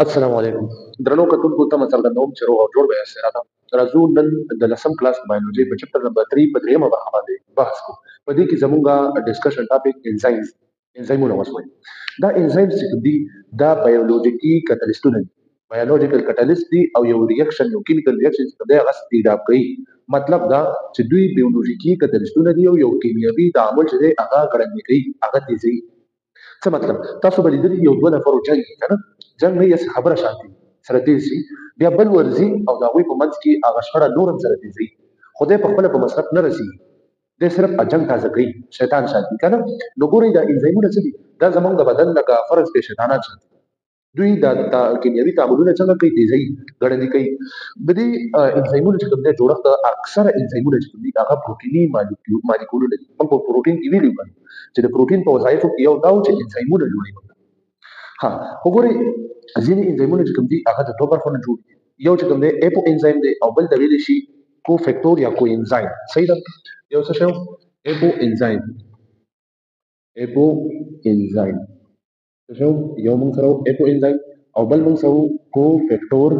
السلام علیکم. درنو کتونکو ته څرګندوم چې روغ او جوړ به یاست. راځو نن د لسم کلاس بایولوژي په چپټر نمبر 3 په دریمه برخه باندې بحث کوو. په دې کې زموږه ډسکشن ټاپک انزایمز انزایمونه وسوي. دا انزایمز چې کوم دي دا بایولوژیکي کټالیسټونه دي. بایولوژیکل کټالیست دي او یو ریاکشن یو کیمیکل ریاکشن چې کوم دی هغه سپیډ اپ کوي. مطلب دا چې دوی بایولوژیکي کټالیسټونه دي او یو کیمیاوي تعامل چې دی هغه ګړندی کوي هغه تیزوي. څه مطلب تاسو به لیدلي یو دوه نفرو جنګ کنه جنګ نه یې خبره شانتي سره تیز شي بیا بل ورزي او د هغوی په منځ کې هغه شخړه نورم سره تیزوي خدای په خپله په مصرف نه رسېږي دی صرف جنګ تازه کوي شیطان شانتي کنه نو ګورئ دا انزایمونه څه دي دا زموږ د بدن لکه فرض کې شیطانان شانتي دوی د کیمیاوي تعاملونه څنګه کوي تیزوي ګړندي کوي د دې انزایمونو چې کوم دی جوړښت اکثره انزایمونه چې کوم دي هغه پروټیني مالیکولونه دي موږ په پروټین کې ویلي وو چې د پروټین په وظایفو کې یو دا و چې انزایمونه جوړوي ها وګورئ ځینې انزایمونه چې کوم دي هغه د دوه برخو نه جوړ دي یو چې کوم دی اپو انزایم دی او بل ته ویلی شي کو فیکټور یا کو انزایم صحیح ده یو څه شی اپو انزایم څه شی یو موږ سره اپو انزایم او بل موږ سره کو فیکټور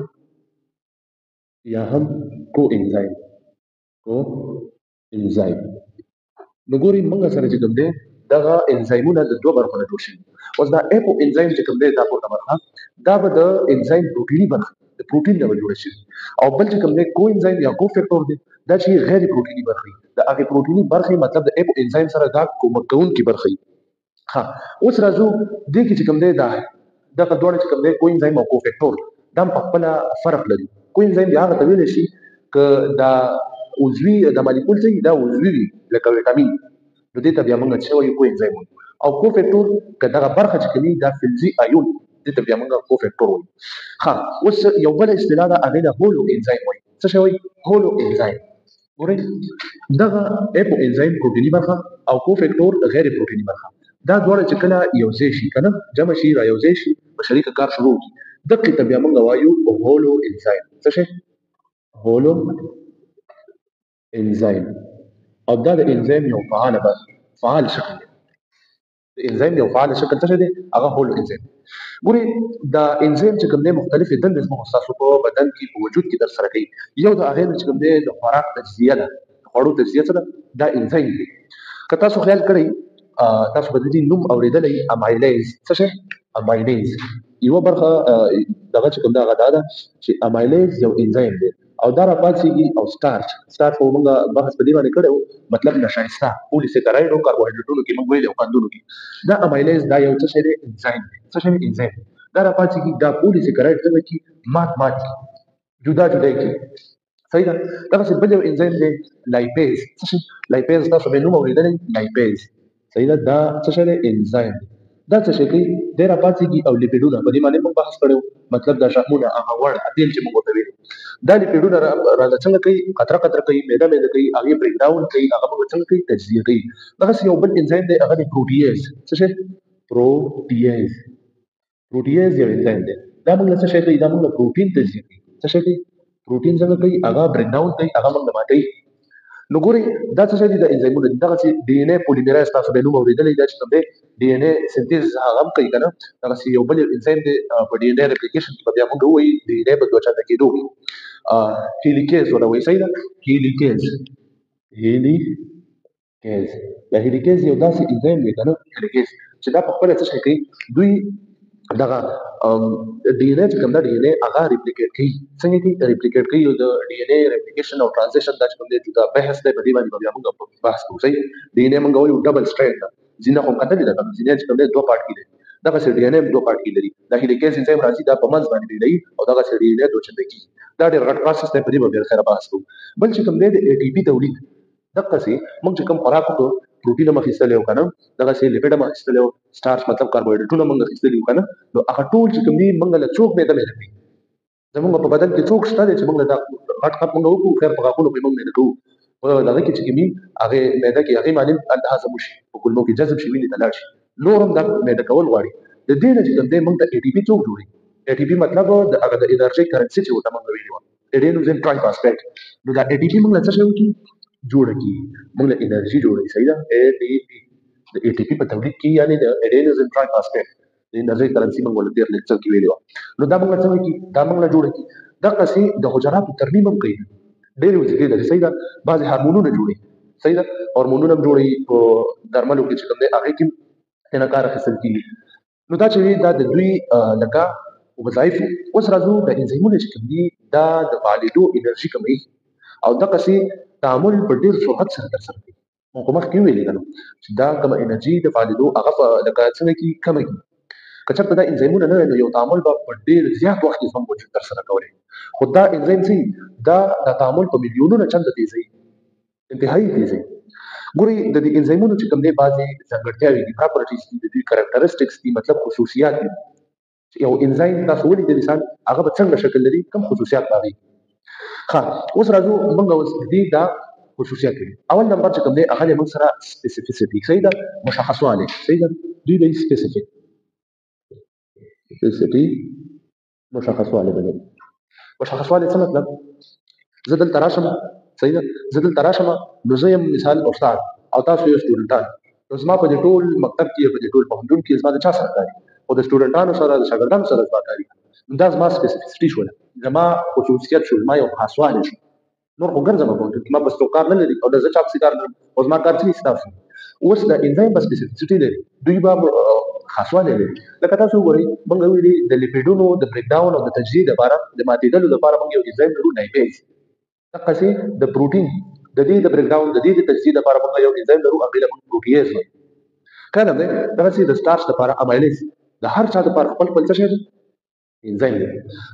یا هم کو انزایم نو ګورئ موږ سره چې کوم دی دغه انزایمونه د دوه برخو نه جوړ شوي اوس دا اپو انزایم چې کوم دی دا پورته برخه دا به د انزایم پروټیني برخه د پروټین نه به جوړه شي او بل چې کوم دی کو انزایم یا کو فیکټور دی دا چې غیر پروټیني برخه د هغې پروټیني برخې مطلب د اپو انزایم سره دا کومک کوونکې برخه ها اوس راځو دې کې چې کوم دی دا دغه دواړه چې کوم دی کو انزایم او کو فیکټور دا هم په خپله فرق لري کو انزایم بیا هغه ته ویلی شي که دا عضوي د مالیکول څه دا عضوي وي لکه ویټامین نو دې ته بیا موږ څه وایو کو انزایم او کو فیکټور که دغه برخه چې کوي دا فلزي ایون دې ته بیا موږ کو فیکټور وایو ها اوس یو بل اصطلاح ده هغې ته هولو انزایم وایي څه شی وایي هولو انزایم ګورئ دغه اپو انزایم پروټیني برخه او کو فیکټور غیر پروټیني برخه دا دواړه چې کله یو ځای شي کنه جمع شي را یو ځای شي په شریکه کار شروع کړي دقې ته بیا موږ وایو هولو انزایم څه شی هولو انزایم او دا د انزایم یو فعال شکل دی د انزایم یو فعال شکل څه دی هغه هولو انزایم ګورئ دا انزایم چې کوم دی مختلفې دندې زموږ ستاسو په بدن کې په وجود کې ترسره کوي یو د هغې نه چې کوم دی د خوراک تجزیه ده د خوړو تجزیه څه ده دا انزایم دی که تاسو خیال کړئ تاسو به د دې نوم اورېدلی امایلیز څه شی امایلیز یوه برخه دغه چې کوم دی هغه دا ده چې امایلیز یو انزایم دی او دا راپاڅېږي او سټارچ خو موږ بحث په دې باندې کړی و مطلب نشایسته پولیساکراید او کاربوهایډریټونو کې موږ ویلي او قندونو کې دا امایلیز دا یو څه شی دی انزایم دی څه شی دی انزایم دا راپاڅېږي دا پولیساکراید څه کوي مات جدا کی صحیح ده دغسې بل یو انزایم دی لایپیز څه شی لایپیز تاسو به نوم اورېدلی لایپیز صحیح ده دا څه شی دی انزایم دا څه شی کوي دی راپاڅېږي او لیپیډونه په دې باندې موږ بحث کړی مطلب دا شحمونه هغه غوړ تیل چې موږ ورته ویلو دا لیپیډونه راځه څنګه کوي قطره کوي میده کوي هغې بریک ډاون کوي هغه موږ څنګه کوي تجزیه کوي دغسې یو بل انزایم دی هغه دی پروټیز څه شی پروټیز یو انزایم دی دا موږ له څه شی کوي دا موږ له پروټین تجزیه کوي څه شی کوي پروټین څنګه کوي هغه بریک ډاون کوي هغه موږ له ماتوي نو ګورئ دا څه شی دي د انزایمونو دي دغسې ډي ان اے پولیمریز تاسو به یې نوم اورېدلی دا چې کوم دی ډي ان اے سنتیز هغه هم کوي که نه دغسې یو بل انزایم دی په ډي ان اے ریپلیکیشن کې به بیا موږ ووایي ډي ان اے په دوه چنده کېدو وي هیلیکیز ورته وایي صحیح ده هیلیکیز دا هیلیکیز یو داسې انزایم دی که نه هیلیکیز چې دا په خپله څه شی کوي دوی دغه ډي ان اے چې کوم ده ډي ان اے هغه ریپلیکیټ کوي څنګه کوي ریپلیکیټ کوي د ډي ان اے ریپلیکیشن او ټرانزیشن دا چې کوم دی جدا بحث دی په دې باندې به بیا موږ بحث کوو صحیح ډي ان اے موږ وایو ډبل سټرینډ ده ځینې خو کتلي ده که ځینې چې کوم دی دوه پارټ کې دی دغسې ډي ان اے دوه پارټ کې لري دا هیلیکیز انزایم راځي دا په منځ باندې بیلوي او دغسې ډي ان اے دوه چنده کېږي دا ډېر غټ پروسس دی په دې به بیا خیره بحث کوو بل چې کوم دی د اے ټي پي تولید دغسې موږ چې کوم خوراک وکړو پروټین هم اخیستلی و که نه دغسې لیپیډ هم اخیستلی و سټارچ مطلب کاربوهایډریټونه موږ اخیستلي وو که نه نو هغه ټول چې کوم دي موږ له څوک میده کوي زموږ په بدن کې څوک شته دی چې موږ له دا غټ موږ وکړو خیر په غاښونو پرې موږ میده کوو په دغه کې چې کوم وي هغې معده کې هغې معلوم هلته هضم وشي په کولمو کې جذب شي وینې ته لاړ شي نور هم دا میده کول غواړي د دې نه چې کوم دی موږ ته اے ټي پي څوک جوړوي اے ټي پي مطلب د هغه د انرژۍ کرنسي چې ورته موږ ویلي وه اډینوزین ټرای فاسفیټ نو دا اے ټي پي موږ له څه شی وکړي جوړه کړي موږ له انرژي جوړوي صحیح ده اے ټي پي د اے ټي پي په تولید کې یعنې د اډینوزین ټرای فاسفیټ د انرژي کرنسي موږ ولې ډېر لیکچر کې ویلي وه. نو دا موږ څنګه کی دا موږ له جوړه کی دغسې د حجراتو ترمیم هم کوي، ډېرې وظیفې لري. صحیح ده. بعضې هارمونونه جوړوي. صحیح ده. هارمونونه هم جوړوي په درملو کې چې کوم دی هغې کې هم کار اخیستل کېږي. نو دا چې وي دا د دوی لکه وظایف. اوس راځو د انزیمونو چې کوم دي دا د فعالېدو انرژي کموي او دغسې تعامل په ډېر سرعت سره ترسره کوي. موږ مخکې وویلې که نو چې دا کومه انرژي د فعالېدو هغه په لکه څنګه کې کمه کړي. که چېرته دا انزیمونه نه وی نو یو تعامل به په ډېر زیات وخت کې هم وجود ترسره کولی. خو دا انزیم څه دا تعامل په میلیونونه چنده تیزوي، انتهایي تیزوي. ګورئ د دې انزیمونو چې کوم دی بعضې ځانګړتیاوې دي، پراپرټیز دي، د دوی کرکټرسټکس دي، مطلب خصوصیات دي. یو انزایم تاسو ولیدل مثال هغه به څنګه شکل لري، کوم خصوصیات به هغې. ښه اوس راځو موږ اوس د دې دا خصوصیات لري. اول نمبر چې کوم دی هغه دی موږ سره سپیسیفیسیټي. صحیح ده. مشخصوالی. صحیح ده. دوی به سپیسیفیک مشخصوالی به لري. مشخصوالی څه مطلب؟ زه دلته راشم. صحیح ده. زه دلته راشم نو زه یم مثال استاد او تاسو یو سټوډنټان. نو زما په دې ټول مکتب کې په دې ټول پوهنتون کې زما د چا سره کار او د سټوډنټانو سره د شاګردانو سره زما کار دا زما سپیسیفیسټي شوله، زما خصوصیت شو، زما یو خاصوالی شو. نور خو ګرځم په پوهنتون کې ما بس څوک کار نه لري او د زه چا پسې کار نه لرم او زما کار څه ستاسو. اوس د انزایم به سپیسیفیسټي لري، دوی به خاصوالی لري. لکه تاسو وګورئ موږ ویلي د لیپیډونو د بریک ډاون او د تجزیې لپاره د ماتېدلو لپاره موږ یو انزایم لرو لایپیز. دقسې د پروټین د دې د بریک ډاون د دې د تجزیې لپاره موږ یو انزایم لرو هغې له موږ پروټیز وایي. که نه دی دغسې د سټارچ لپاره امایلیز د هر چا لپاره خپل خپل څه شی دی انزایم دی.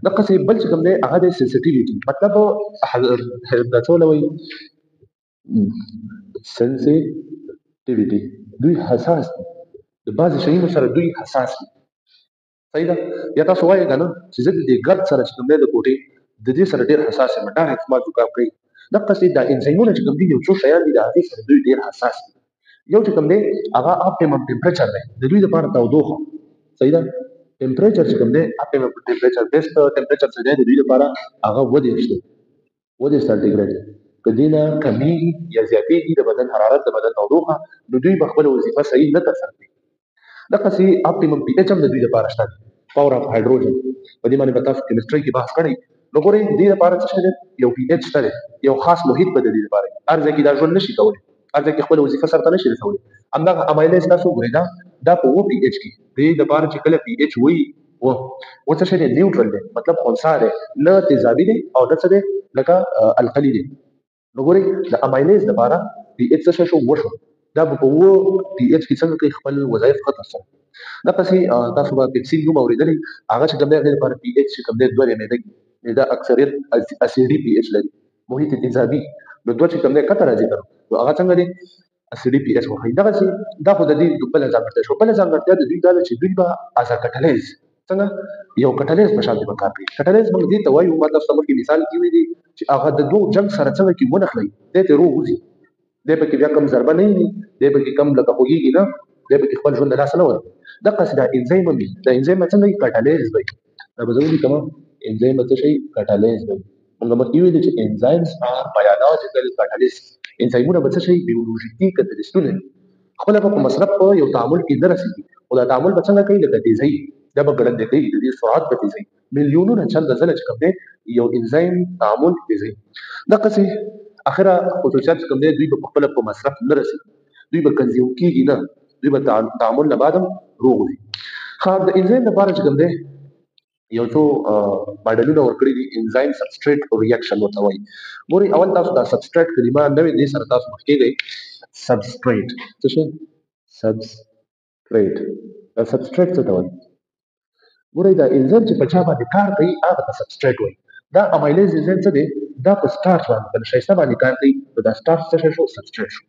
دقسې بل چې کوم دی هغه دی سنسټیویټي، مطلب دا څه وایي سنسټیویټي. دوی حساس دي، د بعضې شیانو سره دوی حساس دي. صحیح ده. یا تاسو وایئ که نه چې زه د دې ګرد سره چې کوم دی د کوټې د دې سره ډېر حساس یم، ډایرکټ زما زکام کوي. دقسې دا انزیمونه چې کوم دي یو څو شیان دي د هغې سره دوی ډېر حساس دي. یو چې کوم دی هغه اپټیمم ټمپریچر دی، د دوی لپاره تودوخه. صحیح ده. ټمپریچر چې کوم دی اپټیمم ټمپریچر بیسټ ټمپریچر چې دی د دوی لپاره هغه اووه دی اووه سانتي ګریډ. که دې نه کمیږي یا زیاتېږي د بدن حرارت د بدن تودوخه نو دوی به خپله وظیفه صحیح نه ترسره کوي. دقسې اپټیمم پي ایچ هم د دوی لپاره شته دی، پاور اف هایډروجن. په دې باندې به تاسو کیمسټرۍ کې بحث کړی. نو ګورئ دې لپاره څه شی دی یو پي ایچ شته دی، یو خاص محیط به د دې لپاره هر ځای کې دا ژوند نشي کولی، هر ځای کې خپله وظیفه سرته نشي رسولی. همدغه امایلیز تاسو وګورئ دا په اووه پي ایچ کې دې لپاره چې کله پي ایچ وایي و څه شی دی نیوټرل دی، مطلب خنثی دی، نه تیزابي دی او نه څه دی لکه القلي دی. نو ګورئ د امایلیز لپاره پي ایچ څه شی شو وشو، دا به په اووه پي ایچ کې څنګه کوي خپل وظایف ښه ترسره. دقسې تاسو به پیپسین نوم اورېدلی، هغه چې کوم دی هغې لپاره پي ایچ چې کوم دی دوه دی معده کې معده اکثریت اسیډي پي ایچ لري، محیط تیزابي. نو دوه چې کوم دی کته راځي نو هغه څنګه دی اسیډي پي ایچ وښایي. دغسې دا خو د دې بله ځانګړتیا شوه. بله ځانګړتیا د دوی دا ده چې دوی به از کټلیز څنګه یو کټلیز په شان به کار کوي. کټلیز موږ دې ته وایو، ما تاسو ته مخکې مثال کې ویلي چې هغه د دوو جنګ سره څنګه کې ونښلوي، دی ترې روغ وځي، دی پکې بیا کم ضربه نه وي، دی پکې کم لکه خوږېږي نه، دی پکې خپل ژوند د لاسه نه ورکوي. دقسې دا انزیم هم وي، دا انزیم به څنګه وي کټلیز به وي. دا به زه ولیکم انزیم به څه شی کټلیز به وي. موږ مخکې ویلي چې انزایمز آر بایولوژیکل کټلیست. انزایمونه به څه شی بیولوژیکي کټلیستونه دي، خپله به په مصرف په یو تعامل کې نه رسېږي خو دا تعامل به څنګه کوي لکه تیزوي، دا به ګړندی کوي، د دې سرعت به تیزوي، میلیونونه چنده ځله چې کوم دی یو انزایم تعامل تیزوي. دقسې اخره خصوصیات چې کوم دی دوی به پخپله په مصرف نه رسېږي، دوی به کنزیوم کېږي نه، دوی به تعامل نه بعد هم روغ وي. ښه د انزایم لپاره چې کوم دی یو څو ماډلونه ورکړي دي، انزایم سبسټریټ ریاکشن ورته وایي. ګورئ اول تاسو دا سبسټریټ کلمه نه وي دې سره تاسو مخ کېږئ. سبسټریټ څه شی سبسټریټ دا سبسټریټ څه ته وایي؟ ګورئ دا انزایم چې په چا باندې کار کوي هغه ته سبسټریټ وایي. دا امایلیز انزایم څه دی دا په سټارچ باندې په نشایسته باندې کار کوي، نو دا سټارچ څه شی شو سبسټریټ شو.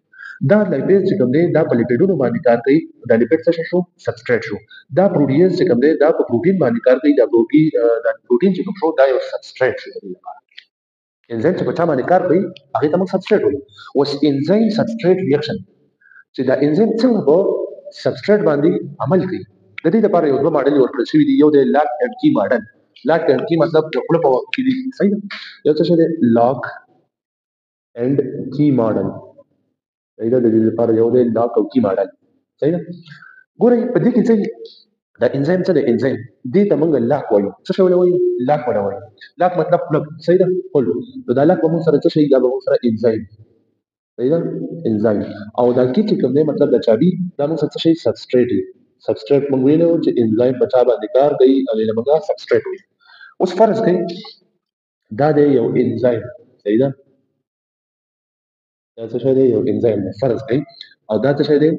دا لایپیز چې کوم دی دا په لیپیډونو باندې کار کوي، دا لیپیډ څه شی شو سبسټریټ شو. دا پروټیز چې کوم دی دا په پروټین باندې کار کوي، دا پروټین چې کوم شو دا یو سبسټریټ شو. انزایم چې په چا باندې کار کوي هغې ته موږ سبسټریټ وایو. اوس انزایم سبسټریټ ریاکشن چې دا انزایم څنګه په سبسټریټ باندې عمل کوي، د دې لپاره یو دوه ماډل ورکړل شوي دي. یو دی لاک اینډ کی ماډل. لاک اینډ کی مطلب د خوله په وخت کې دي، صحیح ده. یو څه شی دی لاک اینډ کی ماډل، صحیح ده. د دې لپاره یو دی لاک او کی ماډل، صحیح ده. ګورئ په دې کې څه دا انزیم څه دی؟ انزیم دې ته موږ لاک وایو. څه شی وایو؟ لاک ولا وایو. لاک مطلب پلگ، صحیح ده؟ قل نو دا لاک به موږ سره څه شي؟ دا به موږ سره انزیم، صحیح ده؟ انزیم. او دا کی چې کوم دی مطلب د چابي دا موږ سره څه شي؟ سبستریټ دی. سبستریټ موږ ویلو چې انزیم په چا باندې کار کوي او له موږ سبستریټ وایو. اوس فرض کړئ دا دی یو انزیم، صحیح ده؟ دا څه شی دی؟ یو انزیم دی. فرض کړئ او دا څه شی دی؟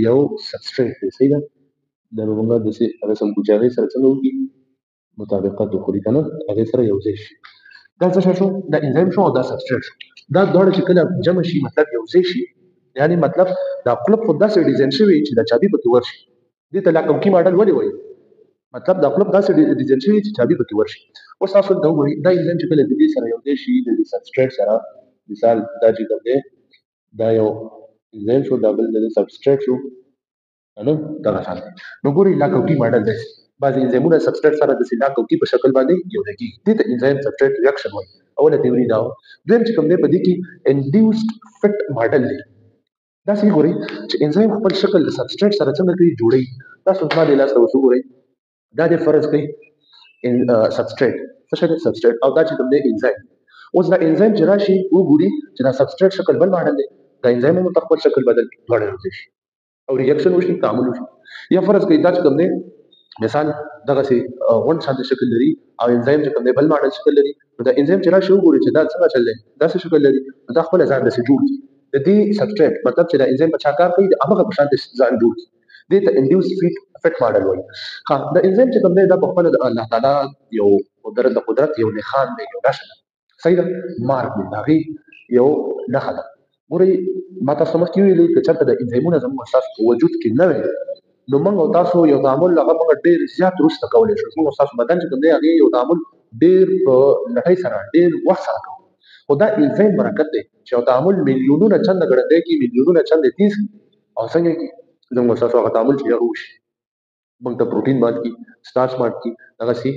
یو سبستریټ دی، صحیح ده؟ دا به موږ داسې رسم کړو چې هغې سره څنګه وکړي؟ مطابقت وخوري که نه، هغې سره یو ځای شي. دا څه شی شو؟ دا انزیم شو او دا سبستریټ شو. دا دواړه چې کله جمع شي مطلب یو ځای شي، یعنې مطلب دا قلب خو داسې ډیزاین شوی چې دا چابي پکې ورشي. دې ته لاکوکي ماډل ولې وایي؟ مطلب دا قلب داسې ډیزاین شوی چې چابي پکې ورشي. اوس تاسو دا وګورئ دا انزیم چې کله د دې سره یو ځای شي د دې سبستریټ سره، مثال دا چې کوم دی دا یو انزیم شو، دا بل د سبستریټ شو، نو دغه شان دی. نو ګورئ لاکوکي ماډل دی. بعضې انزیمونه سبستریټ سره د لاکوکي په شکل باندې یو ځای کېږي. دې ته انزیم سبستریټ ریاکشن وایي. اوله تیوري دا وه. دویم چې کوم دی په دې کې انډیوسډ فټ ماډل دی. داسې ګورئ چې انزیم خپل شکل د سبستریټ سره څنګه کوي؟ جوړوي. تاسو زما دې لاس ته اوس وګورئ دا دې فرض کړئ سبستریټ، څه شی دی؟ سبستریټ. او دا چې کوم دی انزیم. اوس دا انزیم چې راشي وګوري چې دا سبستریټ شکل بل ماډل دی، دا انزیم هم ورته خپل شکل بدل کړي، دواړه یو ځای شي او ریاکشن وشي، تعامل وشي. یا فرض کړئ دا چې کوم دی مثال دغسې غونډ شانتې شکل لري او انزیم چې کوم دی بل ماډل شکل لري. نو دا انزیم چې راشي وګوري چې دا څنګه چل دی، داسې شکل لري، نو دا خپله ځان داسې جوړ کړي. د دې سبستریټ مطلب چې دا انزیم په چا کار کوي؟ د همغه په شان ځان جوړ کړي. دې ته انډیوس فټ ماډل وایي. ها د انزیم چې کوم دی دا په خپله د الله تعالی یو قدرت یو نښان دی، یو نښه ده، صحیح ده؟ مارک دی، د هغې یو نښه ده. ګورئ ما تاسو ته مخکې ویلي که چېرته د انزیمونه زموږ ستاسو په وجود کې نه وی نو موږ او تاسو یو تعامل هغه موږ ډېر زیات وروسته کولی شو. زموږ او ستاسو بدن چې کوم دی هغې یو تعامل ډېر په لټۍ سره ډېر وخت سره کوو. خو دا انزیم برکت دی چې یو تعامل میلیونونه چنده ګړندی کړي، میلیونونه چنده تیز کړي او څنګه کړي؟ زموږ او ستاسو هغه تعامل چې هغه وشي، موږ ته پروټین مات کړي، سټارچ مات کړي، دغسې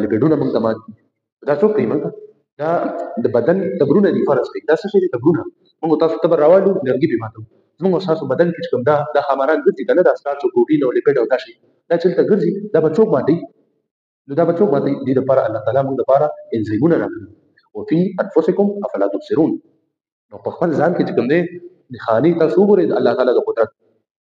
لیپیډونه موږ ته مات کړي. دا څوک کوي؟ موږ دا د بدن تبرونه دي. فرض کړئ دا څه شی دي؟ تبرونه. موږ تاسو تبر راوړو، لرګي پرې ماتوو. زموږ تاسو بدن کې چې کوم دا خمران ګرځي که نه، دا سټارچ او پروټین او لیپیډ او دا شی دا چې هلته ګرځي دا به څوک ماتوي؟ نو دا به څوک ماتوي؟ دې دپاره الله تعالی موږ دپاره انزیمونه راکړي. وفي انفسکم افلا تبصرون. نو په خپل ځان کې چې کوم دی نښانې تاسو وګورئ د الله تعالی د قدرت.